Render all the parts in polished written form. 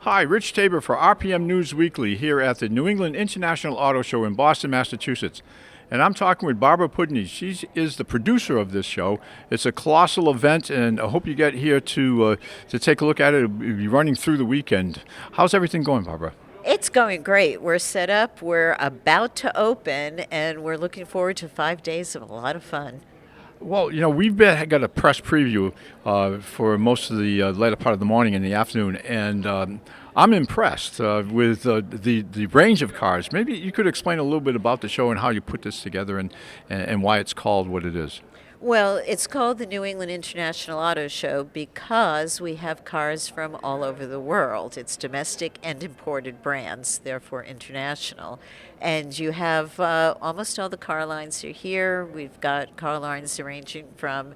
Hi, Rich Tabor for RPM News Weekly here at the New England International Auto Show in Boston, Massachusetts. And I'm talking with Barbara Pudney. She is the producer of this show. It's a colossal event, and I hope you get here to take a look at it. It'll be running through the weekend. How's everything going, Barbara? It's going great. We're set up, we're about to open, and we're looking forward to 5 days of a lot of fun. Well, got a press preview for most of the later part of the morning and the afternoon, and I'm impressed with the range of cars. Maybe you could explain a little bit about the show and how you put this together and why it's called what it is. Well, it's called the New England International Auto Show because we have cars from all over the world. It's domestic and imported brands, therefore international. And you have almost all the car lines are here. We've got car lines ranging from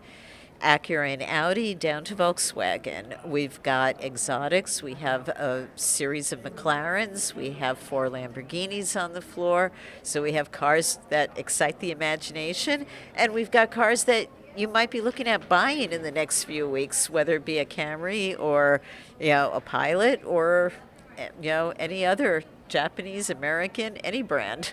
Acura and Audi down to Volkswagen. We've got exotics. We have a series of McLarens. We have 4 Lamborghinis on the floor. So we have cars that excite the imagination. And we've got cars that you might be looking at buying in the next few weeks, whether it be a Camry or, a Pilot or, any other Japanese, American, any brand.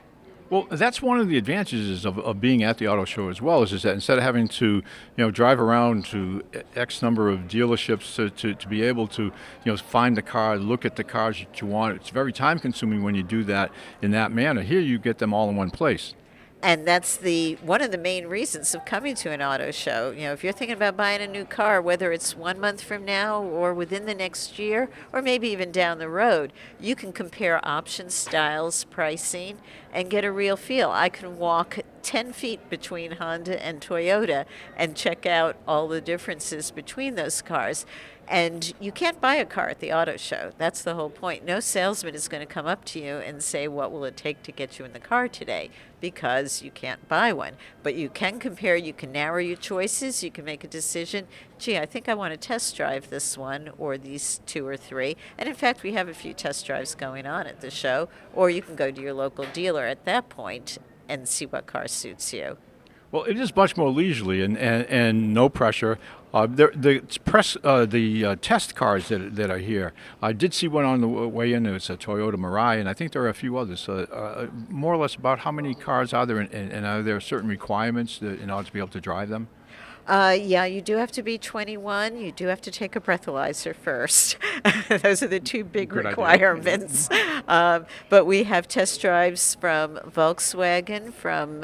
Well, that's one of the advantages of being at the auto show as well, is that instead of having to, drive around to X number of dealerships to be able to, find the car, look at the cars that you want. It's very time consuming when you do that in that manner. Here you get them all in one place. And that's one of the main reasons of coming to an auto show. If you're thinking about buying a new car, whether it's 1 month from now or within the next year, or maybe even down the road, you can compare options, styles, pricing, and get a real feel. I can walk 10 feet between Honda and Toyota and check out all the differences between those cars. And you can't buy a car at the auto show. That's the whole point. No salesman is going to come up to you and say, what will it take to get you in the car today? Because you can't buy one. But you can compare, you can narrow your choices, you can make a decision. Gee, I think I want to test drive this one or these two or three. And in fact, we have a few test drives going on at the show. Or you can go to your local dealer at that point and see what car suits you. Well, it is much more leisurely and no pressure. The test cars that are here. I did see one on the way in. It's a Toyota Mirai, and I think there are a few others. More or less about how many cars are there, and are there certain requirements in order to be able to drive them? Yeah, you do have to be 21. You do have to take a breathalyzer first. Those are the two big Good idea. requirements. But we have test drives from Volkswagen, from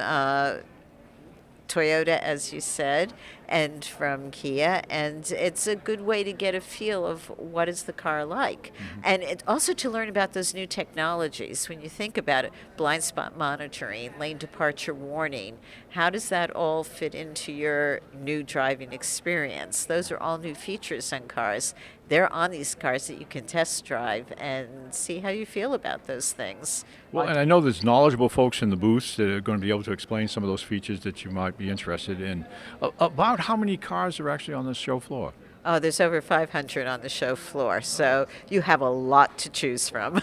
Toyota, as you said, and from Kia, and it's a good way to get a feel of what is the car like. And it also to learn about those new technologies. When you think about it, blind spot monitoring, lane departure warning, how does that all fit into your new driving experience? Those are all new features on cars. They're on these cars that you can test drive and see how you feel about those things. Well, and I know there's knowledgeable folks in the booths that are going to be able to explain some of those features that you might be interested in. About how many cars are actually on the show floor? Oh, there's over 500 on the show floor, so you have a lot to choose from.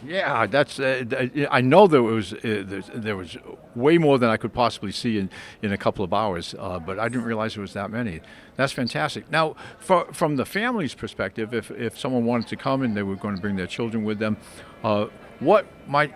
Yeah, that's. I know there was way more than I could possibly see in a couple of hours, but I didn't realize there was that many. That's fantastic. Now, from the family's perspective, if someone wanted to come and they were going to bring their children with them, what might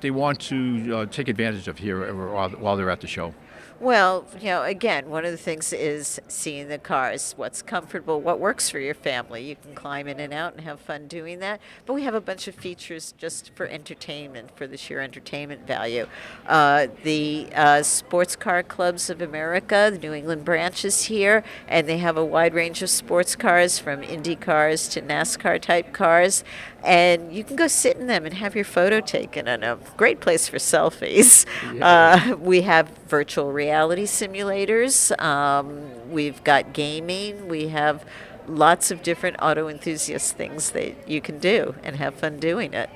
they want to take advantage of here while they're at the show? Well, again, one of the things is seeing the cars, what's comfortable, what works for your family. You can climb in and out and have fun doing that. But we have a bunch of features just for entertainment, for the sheer entertainment value. The Sports Car Clubs of America, the New England branch is here, and they have a wide range of sports cars from Indy cars to NASCAR type cars. And you can go sit in them and have your photo taken, and a great place for selfies. Yeah. We have virtual reality simulators. We've got gaming. We have lots of different auto enthusiast things that you can do and have fun doing it.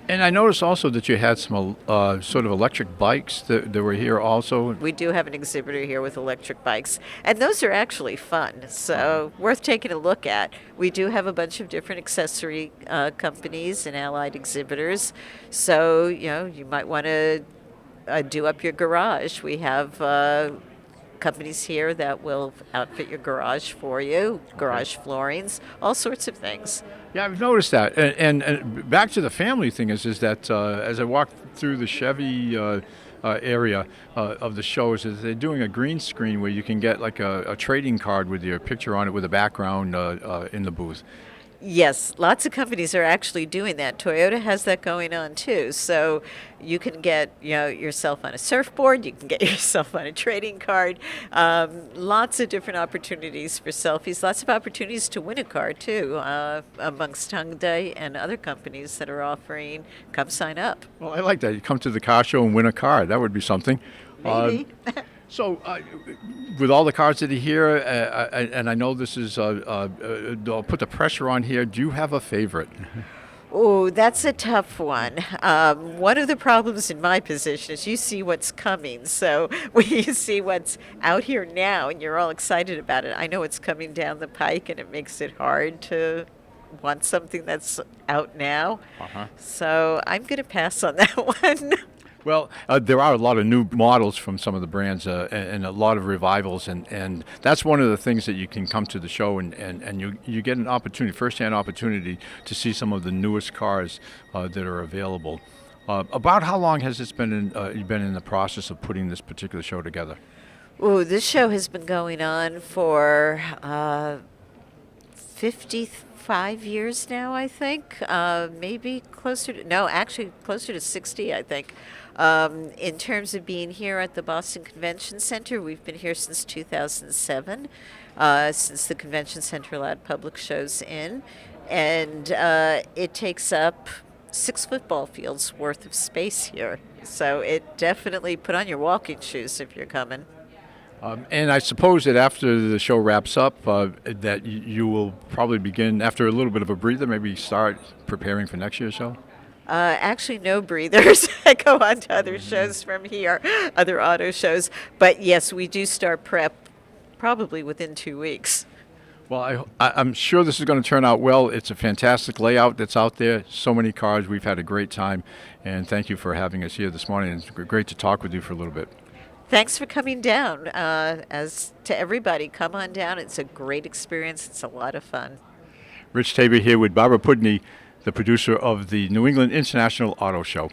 And I noticed also that you had some sort of electric bikes that were here also. We do have an exhibitor here with electric bikes, and those are actually fun, so worth taking a look at. We do have a bunch of different accessory companies and allied exhibitors, so you might want to do up your garage. We have companies here that will outfit your garage for you, garage floorings, all sorts of things. Yeah, I've noticed that. And back to the family thing is that as I walk through the Chevy area of the shows, is they're doing a green screen where you can get like a trading card with your picture on it with a background in the booth. Yes, lots of companies are actually doing that. Toyota has that going on too. So you can get yourself on a surfboard, you can get yourself on a trading card. Lots of different opportunities for selfies. Lots of opportunities to win a car too, amongst Hyundai and other companies that are offering. Come sign up. Well, I like that. You come to the car show and win a car. That would be something. Maybe. So, with all the cars that are here, and I know this is, I'll put the pressure on here. Do you have a favorite? Oh, that's a tough one. One of the problems in my position is you see what's coming. So when you see what's out here now and you're all excited about it, I know it's coming down the pike and it makes it hard to want something that's out now. So I'm going to pass on that one. Well, there are a lot of new models from some of the brands and a lot of revivals, and that's one of the things that you can come to the show and you get an opportunity, first-hand opportunity to see some of the newest cars that are available. About how long has this been you've been in the process of putting this particular show together? Oh, this show has been going on for 55 years now, I think. Maybe actually closer to 60, I think. In terms of being here at the Boston Convention Center, we've been here since 2007, since the Convention Center allowed public shows in. And it takes up 6 football fields worth of space here. So it definitely put on your walking shoes if you're coming. And I suppose that after the show wraps up, that you will probably begin, after a little bit of a breather, maybe start preparing for next year's show? Actually, no breathers. I go on to other shows from here, other auto shows. But yes, we do start prep probably within 2 weeks. Well, I'm sure this is going to turn out well. It's a fantastic layout that's out there. So many cars. We've had a great time. And thank you for having us here this morning. It's great to talk with you for a little bit. Thanks for coming down. As to everybody, come on down. It's a great experience. It's a lot of fun. Rich Tabor here with Barbara Pudney, the producer of the New England International Auto Show.